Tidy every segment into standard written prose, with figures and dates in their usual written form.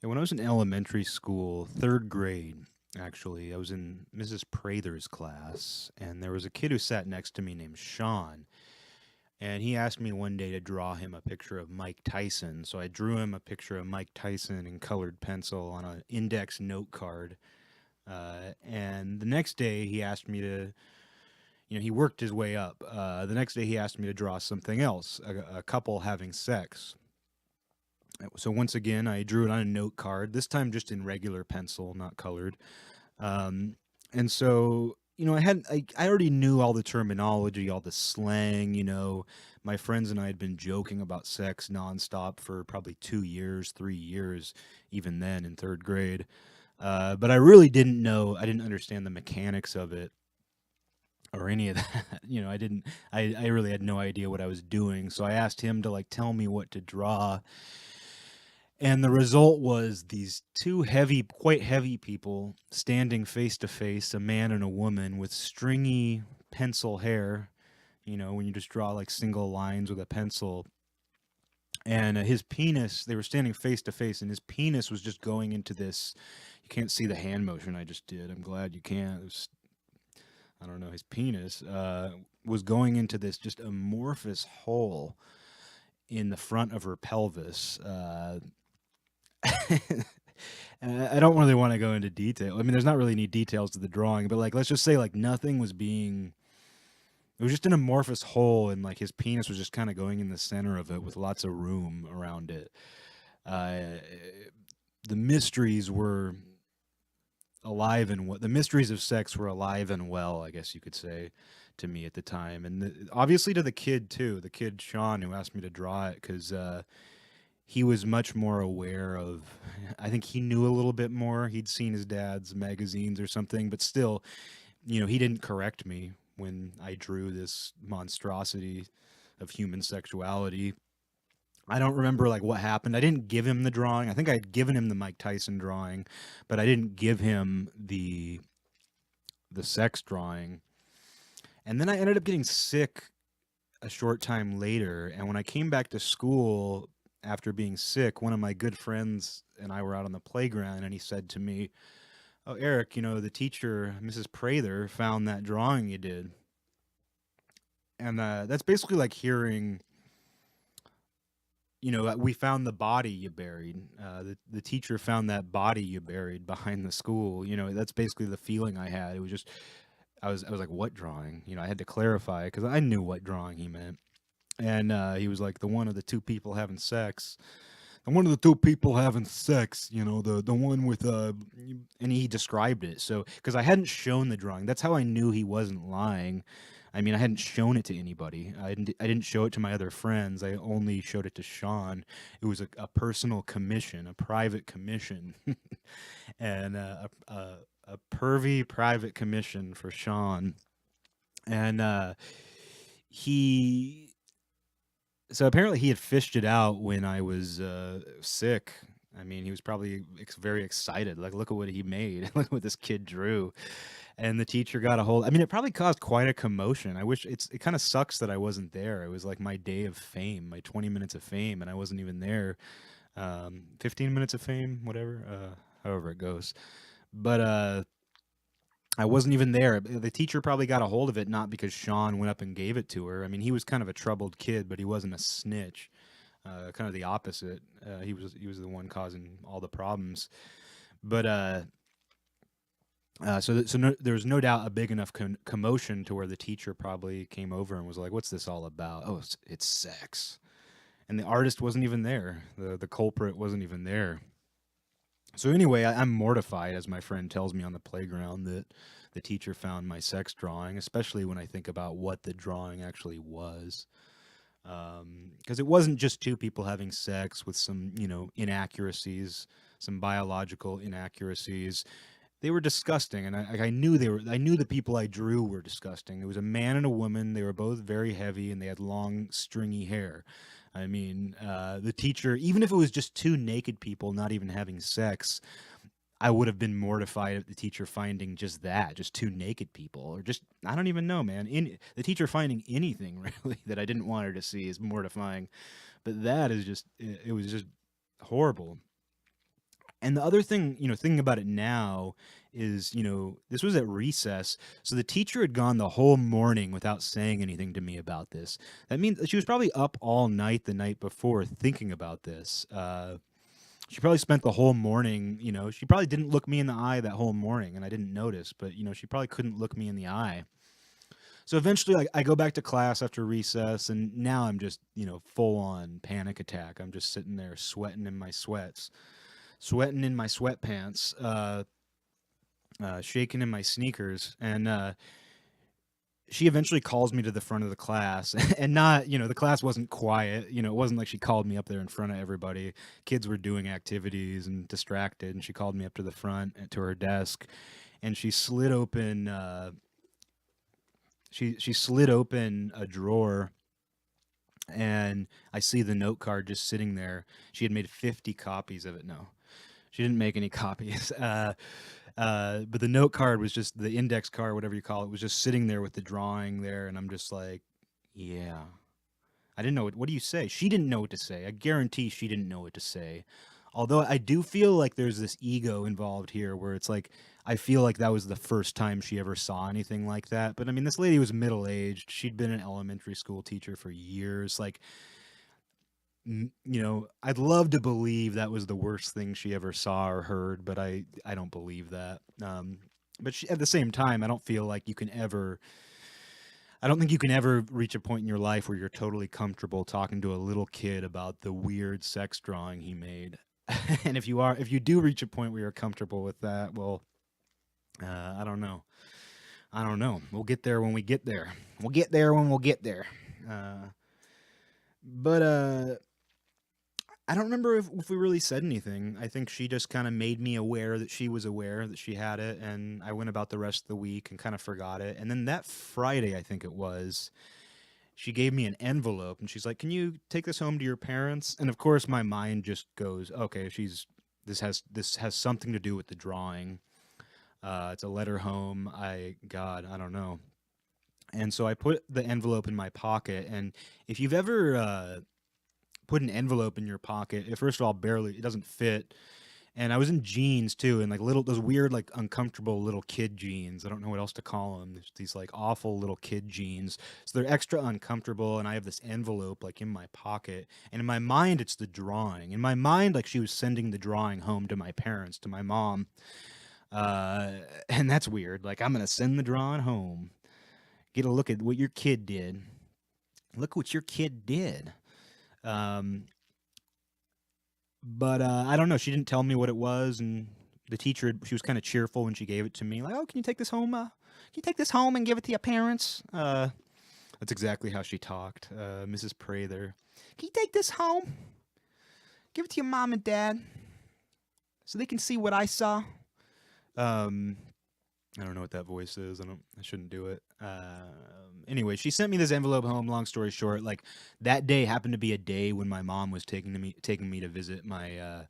Yeah, when I was in elementary school, third grade, actually, I was in Mrs. Prather's class, and there was a kid who sat next to me named Sean. And he asked me one day to draw him a picture of Mike Tyson. So I drew him a picture of Mike Tyson in colored pencil on an index note card. And the next day, he asked me to, he worked his way up. The next day, he asked me to draw something else, a couple having sex. So once again, I drew it on a note card, this time just in regular pencil, not colored. Um, and so, I already knew all the terminology, all the slang. My friends and I had been joking about sex nonstop for probably 2 years, 3 years, even then in third grade. But I really didn't know, I didn't understand the mechanics of it or any of that. I really had no idea what I was doing. So I asked him to like tell me what to draw, and the result was these two heavy, quite heavy people standing face to face, a man and a woman with stringy pencil hair, when you just draw like single lines with a pencil. And his penis, they were standing face to face, and his penis was just going into this. You can't see the hand motion I just did. I'm glad you can't. I don't know. His penis was going into this just amorphous hole in the front of her pelvis. I don't really want to go into detail. I mean, there's not really any details to the drawing, but like, let's just say like nothing was being. It was just an amorphous hole, and like his penis was just kind of going in the center of it with lots of room around it. Uh, the mysteries were alive and the mysteries of sex were alive and well, I guess you could say, to me at the time, and obviously to the kid too. The kid Sean who asked me to draw it because he was much more aware of. I think he knew a little bit more. He'd seen his dad's magazines or something, but still, he didn't correct me when I drew this monstrosity of human sexuality. I don't remember like what happened. I didn't give him the drawing. I think I'd given him the Mike Tyson drawing, but I didn't give him the sex drawing. And then I ended up getting sick a short time later, and when I came back to school after being sick, one of my good friends and I were out on the playground, and he said to me, "Oh, Eric, the teacher, Mrs. Prather, found that drawing you did." And that's basically like hearing, we found the body you buried. The teacher found that body you buried behind the school. That's basically the feeling I had. It was just, I was like, what drawing? I had to clarify because I knew what drawing he meant. And he was like, the one of the two people having sex. And one of the two people having sex, the one with and he described it. So because I hadn't shown the drawing, that's how I knew he wasn't lying. I mean, I hadn't shown it to anybody. I didn't show it to my other friends. I only showed it to Sean. It was a personal commission, a private commission, and a pervy private commission for Sean. And he so apparently he had fished it out when I was sick. I mean, he was probably very excited. Like, look at what he made. Look at what this kid drew. And the teacher got a hold. I mean, it probably caused quite a commotion. I wish it kind of sucks that I wasn't there. It was like my day of fame, my 20 minutes of fame, and I wasn't even there. 15 minutes of fame, whatever, however it goes. But I wasn't even there. The teacher probably got a hold of it not because Sean went up and gave it to her. I mean, he was kind of a troubled kid, but he wasn't a snitch. Kind of the opposite. He was the one causing all the problems. But there was no doubt a big enough commotion to where the teacher probably came over and was like, "What's this all about?" "Oh, it's sex." And the artist wasn't even there. The culprit wasn't even there. So anyway, I'm mortified as my friend tells me on the playground that the teacher found my sex drawing, especially when I think about what the drawing actually was. Because it wasn't just two people having sex with some, inaccuracies, some biological inaccuracies. They were disgusting, and I knew they were. I knew the people I drew were disgusting. It was a man and a woman. They were both very heavy, and they had long, stringy hair. I mean, the teacher, even if it was just two naked people not even having sex, I would have been mortified at the teacher finding just that, just two naked people, or just I don't even know, man. The teacher finding anything really that I didn't want her to see is mortifying, but that is just it was just horrible. And the other thing, thinking about it now is, this was at recess. So the teacher had gone the whole morning without saying anything to me about this. That means she was probably up all night the night before thinking about this. She probably spent the whole morning, she probably didn't look me in the eye that whole morning and I didn't notice, but, she probably couldn't look me in the eye. So eventually, like, I go back to class after recess, and now I'm just, full on panic attack. I'm just sitting there sweating in my sweats, sweating in my sweatpants, shaking in my sneakers, and she eventually calls me to the front of the class, and not, the class wasn't quiet. It wasn't like she called me up there in front of everybody. Kids were doing activities and distracted, and she called me up to the front to her desk, and she slid open. She slid open a drawer, and I see the note card just sitting there. She had made 50 copies of it. No, she didn't make any copies. But the note card was just the index card, whatever you call it, was just sitting there with the drawing there, and I'm just like, yeah. I didn't know what do you say? She didn't know what to say. I guarantee she didn't know what to say. Although I do feel like there's this ego involved here where it's like I feel like that was the first time she ever saw anything like that. But I mean, this lady was middle-aged. She'd been an elementary school teacher for years. Like, I'd love to believe that was the worst thing she ever saw or heard, but I don't believe that. But at the same time, I don't feel like you can ever. I don't think you can ever reach a point in your life where you're totally comfortable talking to a little kid about the weird sex drawing he made. And if you do reach a point where you're comfortable with that, well, I don't know. I don't know. We'll get there when we get there. We'll get there when we'll get there. But I don't remember if we really said anything. I think she just kind of made me aware that she was aware that she had it, and I went about the rest of the week and kind of forgot it. And then that Friday, I think it was, she gave me an envelope, and she's like, "Can you take this home to your parents?" And of course, my mind just goes, "Okay, this has something to do with the drawing. It's a letter home. God, I don't know." And so I put the envelope in my pocket, and if you've ever put an envelope in your pocket, first of all, barely, it doesn't fit. And I was in jeans too, and like those weird, like uncomfortable little kid jeans. I don't know what else to call them. There's these like awful little kid jeans. So they're extra uncomfortable, and I have this envelope like in my pocket. And in my mind, it's the drawing. In my mind, like she was sending the drawing home to my parents, to my mom. And that's weird. Like, I'm gonna send the drawing home. Get a look at what your kid did. Look what your kid did. Um, but I don't know. She didn't tell me what it was, and the teacher, she was kind of cheerful when she gave it to me. Like, "Oh, can you take this home? Can you take this home and give it to your parents?" That's exactly how she talked, Mrs. Prather. "Can you take this home? Give it to your mom and dad, so they can see what I saw." I don't know what that voice is. I shouldn't do it. Anyway, she sent me this envelope home. Long story short, like that day happened to be a day when my mom was taking me to visit my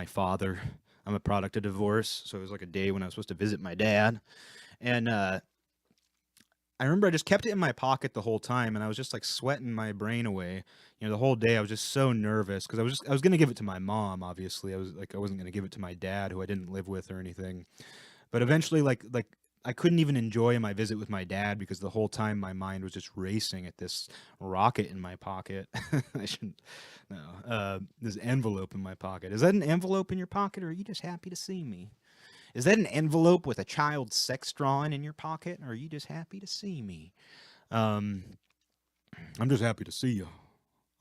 father. I'm a product of divorce, so it was like a day when I was supposed to visit my dad. And I remember I just kept it in my pocket the whole time, and I was just like sweating my brain away. The whole day I was just so nervous because I was gonna give it to my mom. Obviously, I wasn't gonna give it to my dad, who I didn't live with or anything. But eventually, like I couldn't even enjoy my visit with my dad because the whole time my mind was just racing at this rocket in my pocket. I shouldn't. No, this envelope in my pocket. Is that an envelope in your pocket, or are you just happy to see me? Is that an envelope with a child's sex drawing in your pocket, or are you just happy to see me? Um, I'm just happy to see you.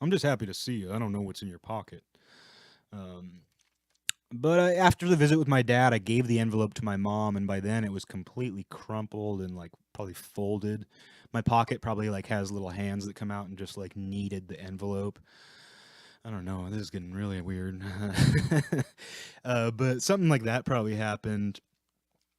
I'm just happy to see you. I don't know what's in your pocket. Um, but after the visit with my dad, I gave the envelope to my mom, and by then it was completely crumpled and like probably folded. My pocket probably like has little hands that come out and just like kneaded the envelope. I don't know. This is getting really weird. But something like that probably happened,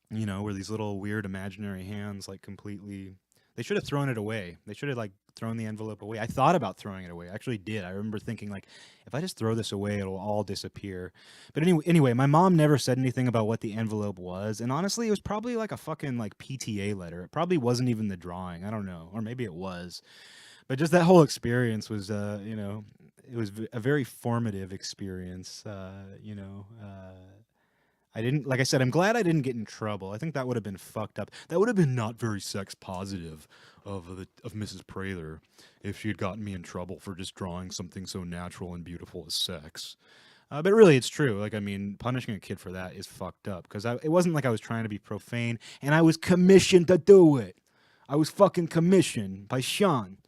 where these little weird imaginary hands like completely. They should have thrown it away. They should have like thrown the envelope away. I thought about throwing it away. I actually did. I remember thinking like, if I just throw this away, it'll all disappear. But anyway, my mom never said anything about what the envelope was, and honestly, it was probably like a fucking like PTA letter. It probably wasn't even the drawing. I don't know, or maybe it was. But just that whole experience was, it was a very formative experience. I didn't, like I said, I'm glad I didn't get in trouble. I think that would have been fucked up. That would have been not very sex positive of Mrs. Prather if she had gotten me in trouble for just drawing something so natural and beautiful as sex. But really, it's true. Like, I mean, punishing a kid for that is fucked up because it wasn't like I was trying to be profane, and I was commissioned to do it. I was fucking commissioned by Sean.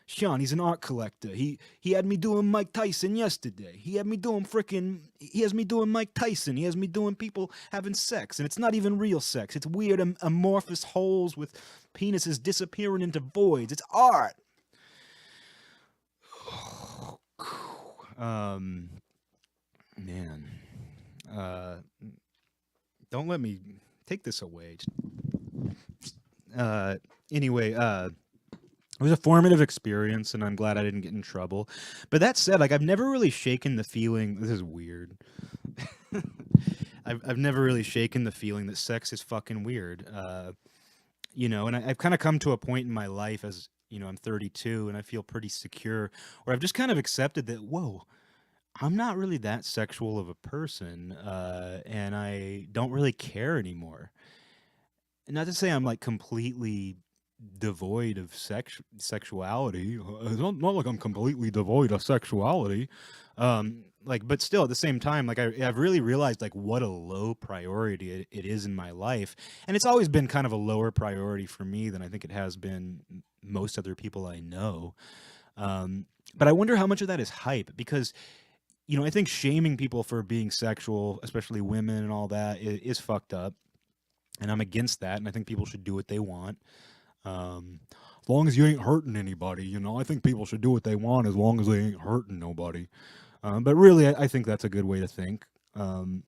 Sean, he's an art collector. He had me doing Mike Tyson yesterday. He had me doing frickin' he has me doing Mike Tyson. He has me doing people having sex, and it's not even real sex. It's weird amorphous holes with penises disappearing into voids. It's art. um Man. Uh don't let me take this away. Uh anyway, it was a formative experience, and I'm glad I didn't get in trouble. But that said, like I've never really shaken the feeling. This is weird. I've never really shaken the feeling that sex is fucking weird. And I've kind of come to a point in my life as I'm 32, and I feel pretty secure, where I've just kind of accepted that. Whoa, I'm not really that sexual of a person, and I don't really care anymore. Not to say I'm like completely devoid of sexuality. It's not like I'm completely devoid of sexuality. Like, but still, at the same time, like I've really realized like what a low priority it is in my life, and it's always been kind of a lower priority for me than I think it has been most other people I know. But I wonder how much of that is hype because I think shaming people for being sexual, especially women and all that, is fucked up, and I'm against that. And I think people should do what they want. As long as you ain't hurting anybody, I think people should do what they want as long as they ain't hurting nobody. But really, I think that's a good way to think.